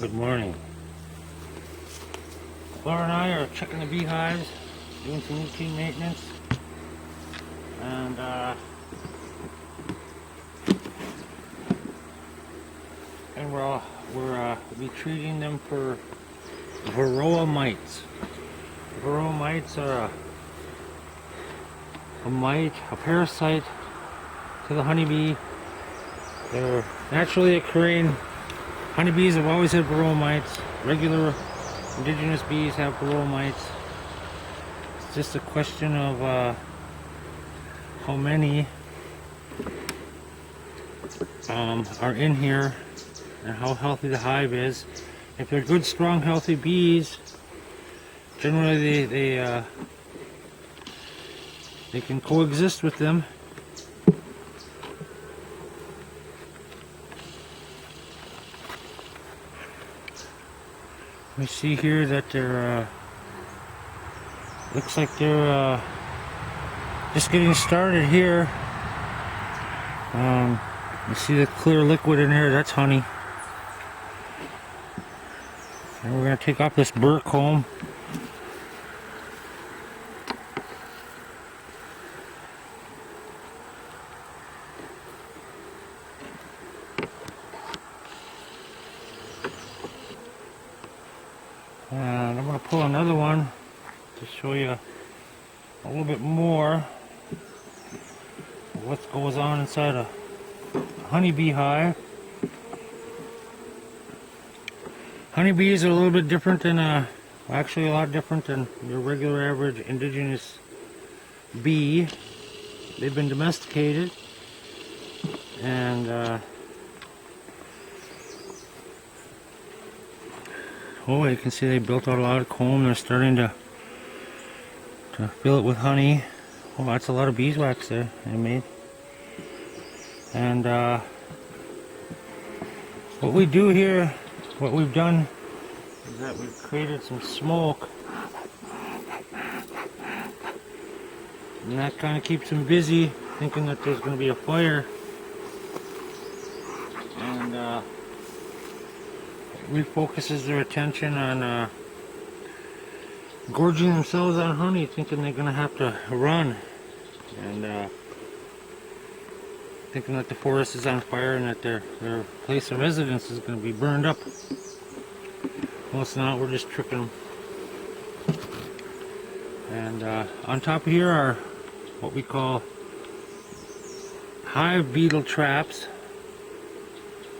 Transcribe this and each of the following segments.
Good morning. Laura and I are checking the beehives, doing some routine maintenance, and we'll be treating them for varroa mites. Varroa mites are a mite, a parasite to the honeybee. They're naturally occurring. Honeybees have always had varroa mites. Regular indigenous bees have varroa mites. It's just a question of how many are in here and how healthy the hive is. If they're good, strong, healthy bees, generally they can coexist with them. We see here that they're looks like they're just getting started here. You see the clear liquid in there, that's honey. And we're going to take off this burr comb. And I'm going to pull another one to show you a little bit more of what goes on inside a honeybee hive. Honeybees are a little bit different than, actually a lot different than your regular average indigenous bee. They've been domesticated, and oh, you can see they built out a lot of comb. They're starting to fill it with honey. Oh, that's a lot of beeswax there they made. And what we do here, what we've done is that we've created some smoke, and that kind of keeps them busy, thinking that there's going to be a fire. And refocuses their attention on gorging themselves on honey, thinking they're going to have to run, and thinking that the forest is on fire and that their place of residence is going to be burned up. Well, it's not. We're just tricking them. And on top of here are what we call hive beetle traps.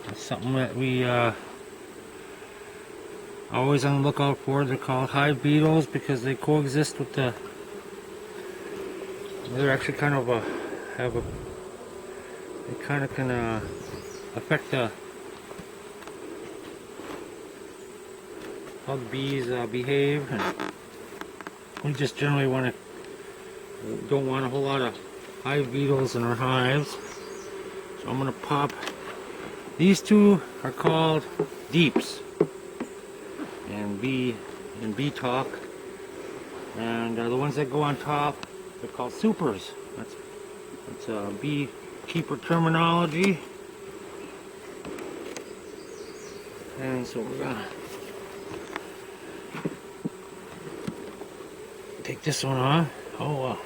That's something that we always on the lookout for. They're called hive beetles because they coexist with the. They're actually kind of they kind of can affect how the bees behave, and we just generally don't want a whole lot of hive beetles in our hives. So I'm going to pop. These two are called deeps in bee talk, and the ones that go on top, they're called supers. That's beekeeper terminology. And so we're gonna take this one off. Oh,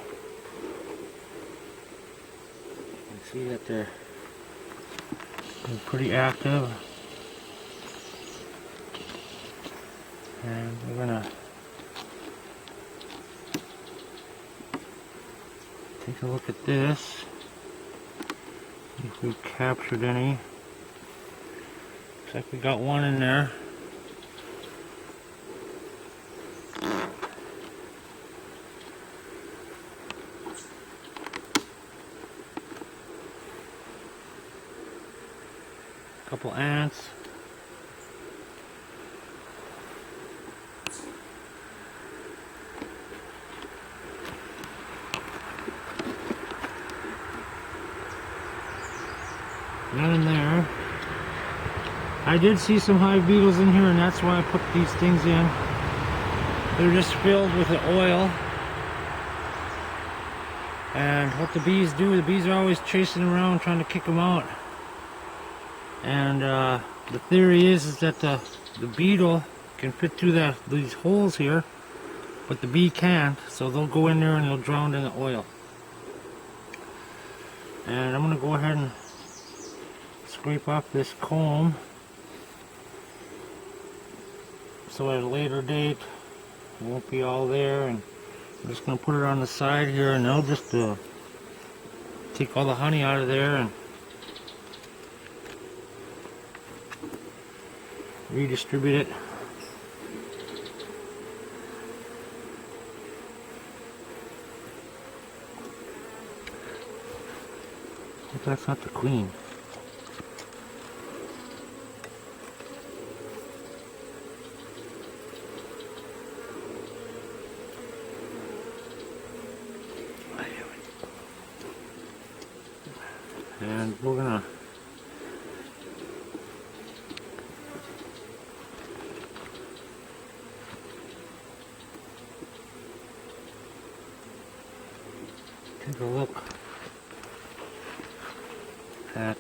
you can see that they're pretty active. And we're gonna take a look at this, see if we've captured any. Looks like we got one in there. Couple ants. None in there. I did see some hive beetles in here, and that's why I put these things in. They're just filled with the oil. And what the bees do, the bees are always chasing around trying to kick them out. And the theory is that the beetle can fit through these holes here, but the bee can't, so they'll go in there and they'll drown in the oil. And I'm going to go ahead and scrape off this comb, so at a later date it won't be all there. And I'm just going to put it on the side here, and they'll just take all the honey out of there and redistribute it. But that's not the queen. And we're gonna take a look at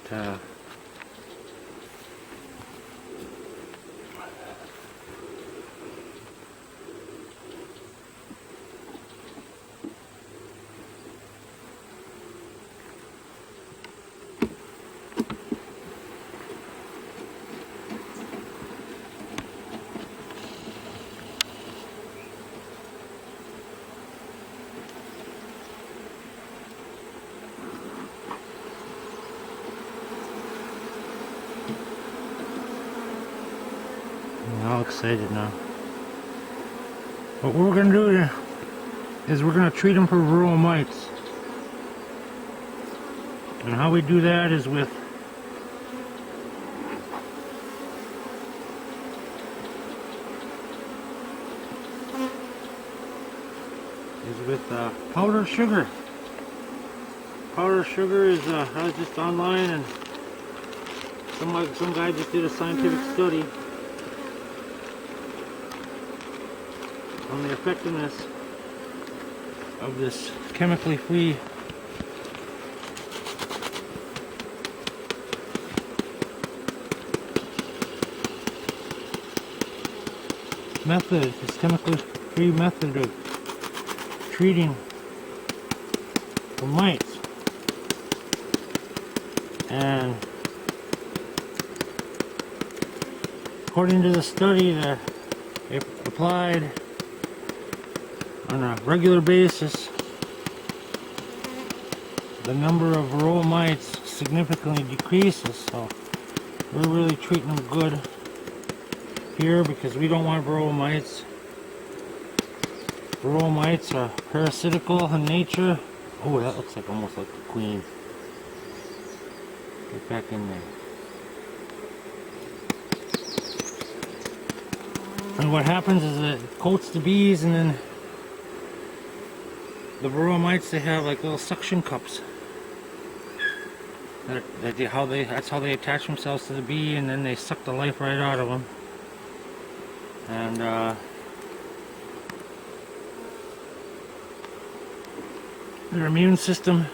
I'm all excited now. But what we're going to do is we're going to treat them for varroa mites. And how we do that is with powdered sugar. Powdered sugar is I was just online, and some guy just did a scientific study on the effectiveness of this chemically free method, this chemically free method of treating for mites. And according to the study that if applied on a regular basis, the number of varroa mites significantly decreases. So we're really treating them good here because we don't want varroa mites. Varroa mites are parasitical in nature. Oh, that looks like almost like the queen. Get back in there. And what happens is it coats the bees, and then the varroa mites, they have like little suction cups. That's how they attach themselves to the bee, and then they suck the life right out of them. And their immune system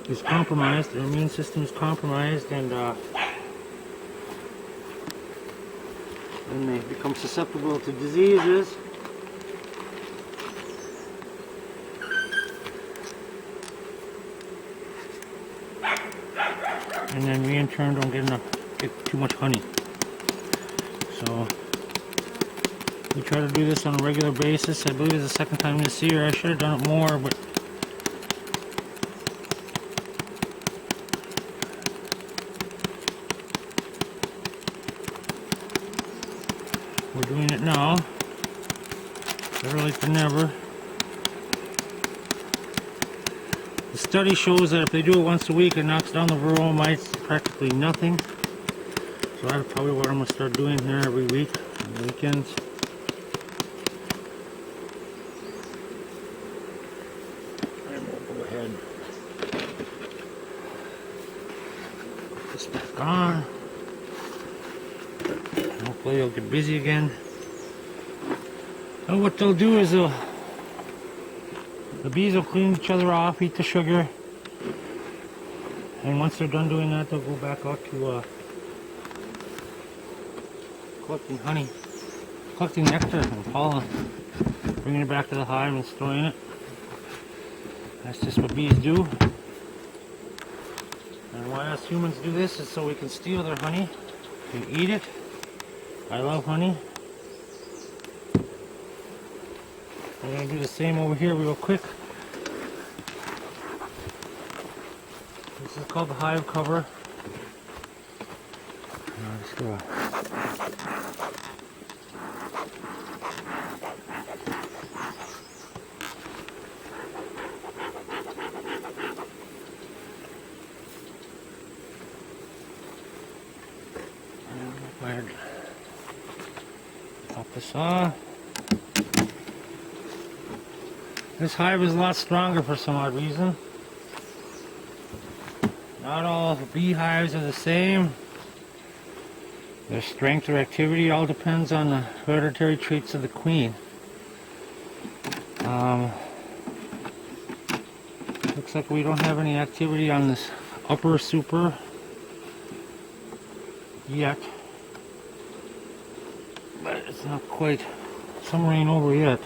is compromised. Their immune system is compromised, and then they become susceptible to diseases. And then we in turn don't get too much honey. So we try to do this on a regular basis. I believe it's the second time this year. I should have done it more, but we're doing it now. Better late than never. The study shows that if they do it once a week, it knocks down the varroa mites practically nothing. So that's probably what I'm going to start doing here every week on the weekends. And we'll go ahead and put this back on. And hopefully it'll get busy again. And what they'll do is the bees will clean each other off, eat the sugar, and once they're done doing that, they'll go back out to collecting honey, collecting nectar and pollen, bringing it back to the hive and storing it. That's just what bees do. And why us humans do this is so we can steal their honey and eat it. I love honey. We're going to do the same over here real quick. This is called the hive cover. Now just go. Go ahead. Pop this on. This hive is a lot stronger for some odd reason. Not all beehives are the same. Their strength or activity all depends on the hereditary traits of the queen. Looks like we don't have any activity on this upper super yet. But it's not quite summer ain't over yet.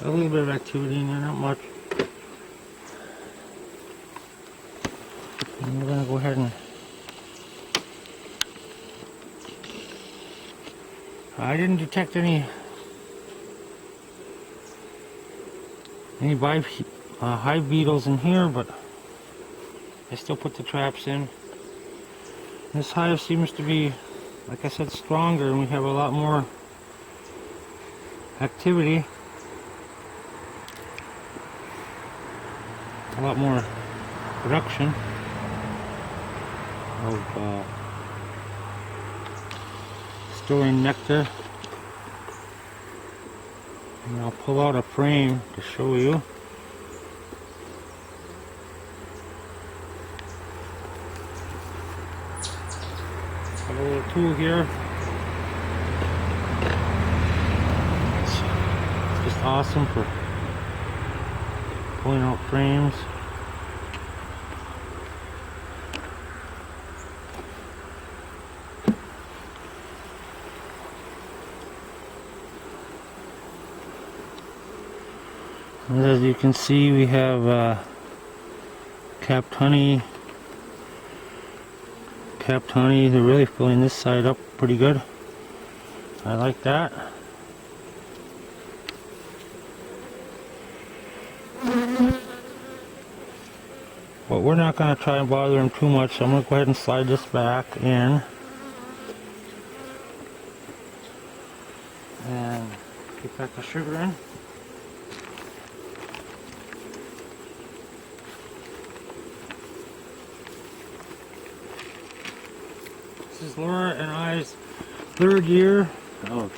A little bit of activity in there, not much. And we're going to go ahead and... I didn't detect any hive beetles in here, but I still put the traps in. This hive seems to be, like I said, stronger, and we have a lot more activity. A lot more production of storing nectar. And I'll pull out a frame to show you. Got a little tool here. It's just awesome for pulling out frames. And as you can see, we have capped honey. Capped honey, they're really filling this side up pretty good. I like that. But we're not going to try and bother them too much, so I'm going to go ahead and slide this back in. And get back the sugar in. This is Laura and I's third year of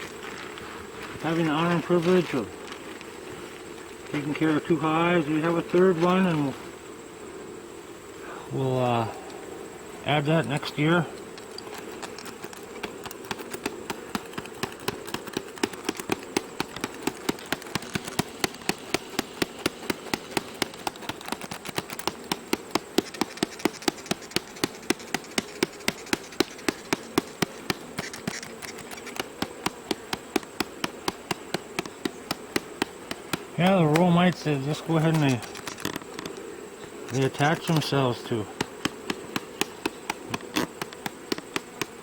having the honor and privilege of taking care of 2 hives. We have a third one, and we'll add that next year. Yeah, the varroa mites, they just go ahead and they attach themselves to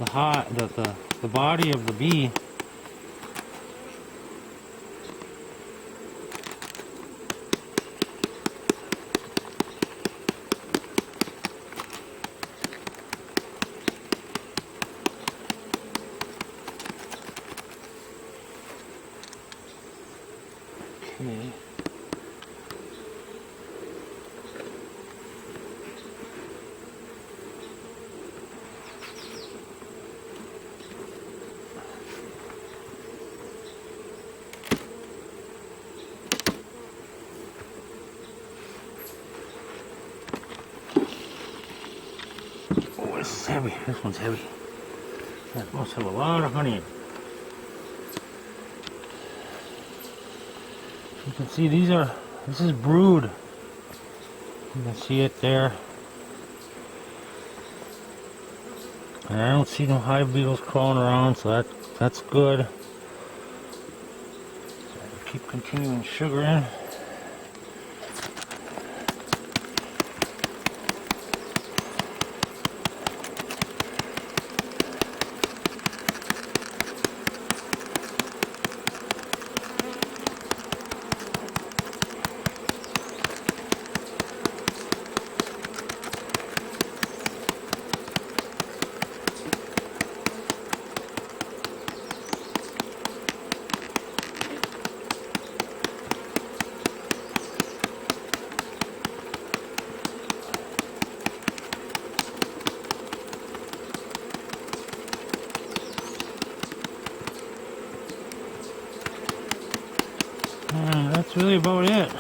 the body of the bee. Okay. It's heavy. This one's heavy. That must have a lot of honey in it. You can see this is brood. You can see it there. And I don't see no hive beetles crawling around, so that's good. So I keep continuing sugar in. And that's really about it.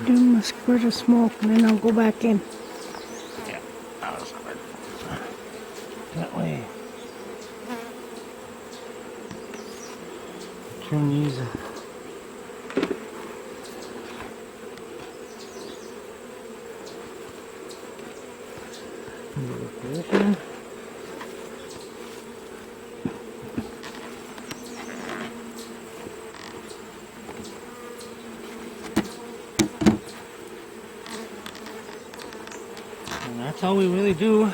Do my squirt of smoke and then I'll go back in. Yeah, that was good. That way. Turn these. Position. And that's all we really do.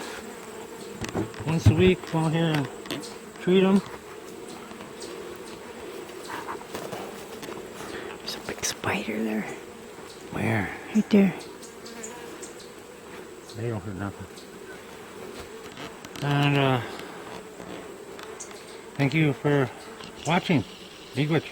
Once a week, go out here and treat them. There's a big spider there. Where? Right there. They don't hurt nothing. And thank you for watching. Be good.